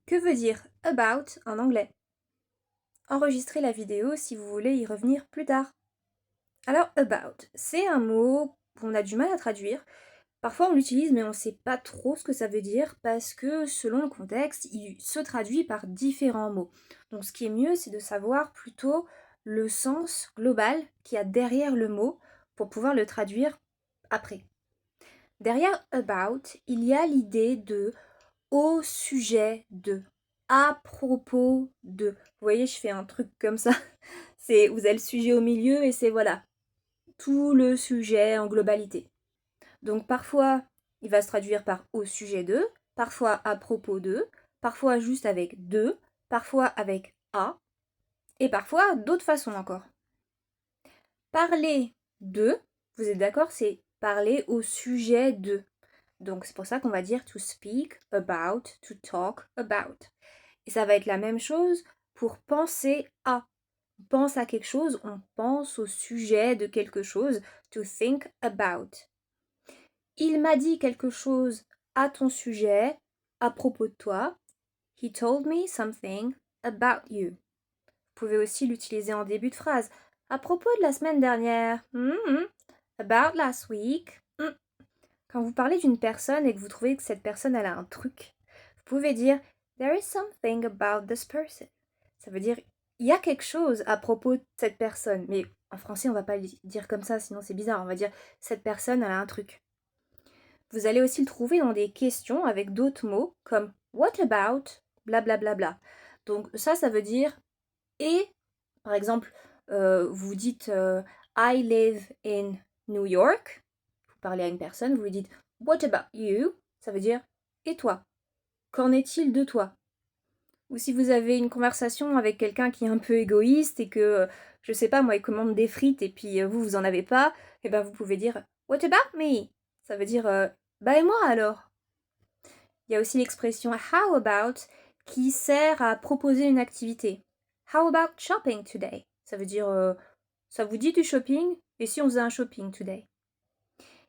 Que veut dire about en anglais? Enregistrez la vidéo si vous voulez y revenir plus tard. Alors, about, c'est un mot qu'on a du mal à traduire. Parfois on l'utilise mais on ne sait pas trop ce que ça veut dire parce que selon le contexte, il se traduit par différents mots. Donc ce qui est mieux, c'est de savoir plutôt le sens global qu'il y a derrière le mot pour pouvoir le traduire après. Derrière about, il y a l'idée de au sujet de, à propos de. Vous voyez, je fais un truc comme ça. C'est, vous avez le sujet au milieu et c'est voilà, tout le sujet en globalité. Donc parfois, il va se traduire par au sujet de, parfois à propos de, parfois juste avec de, parfois avec à, et parfois d'autres façons encore. Parler de, vous êtes d'accord, c'est parler au sujet de. Donc c'est pour ça qu'on va dire to speak about, to talk about. Et ça va être la même chose pour penser à. On pense à quelque chose, on pense au sujet de quelque chose, to think about. Il m'a dit quelque chose à ton sujet, à propos de toi. He told me something about you. Vous pouvez aussi l'utiliser en début de phrase. À propos de la semaine dernière. About last week. Quand vous parlez d'une personne et que vous trouvez que cette personne elle a un truc, vous pouvez dire There is something about this person. Ça veut dire il y a quelque chose à propos de cette personne. Mais en français, on va pas le dire comme ça, sinon c'est bizarre. On va dire cette personne elle a un truc. Vous allez aussi le trouver dans des questions avec d'autres mots comme What about blablabla. Bla, bla, bla. Donc ça veut dire et, par exemple, vous dites I live in New York. Vous parlez à une personne, vous lui dites What about you? Ça veut dire et toi? Qu'en est-il de toi? Ou si vous avez une conversation avec quelqu'un qui est un peu égoïste et que, je sais pas, moi, il commande des frites et puis vous en avez pas, et ben vous pouvez dire What about me? Ça veut dire bah et moi alors? Il y a aussi l'expression how about qui sert à proposer une activité. How about shopping today? Ça veut dire ça vous dit du shopping? Et si on faisait un shopping today?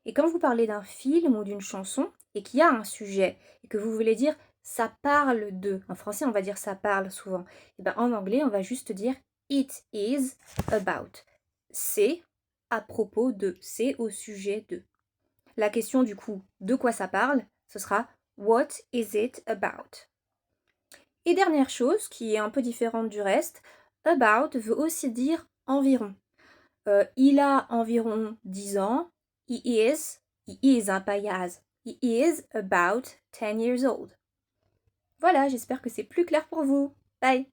Et quand vous parlez d'un film ou d'une chanson et qu'il y a un sujet et que vous voulez dire ça parle de, en français on va dire ça parle souvent, et ben en anglais on va juste dire it is about. C'est à propos de, c'est au sujet de. La question du coup de quoi ça parle, ce sera what is it about? Et dernière chose qui est un peu différente du reste, about veut aussi dire environ. Il a environ 10 ans. He is, hein, pas has. He is about 10 years old. Voilà, j'espère que c'est plus clair pour vous. Bye!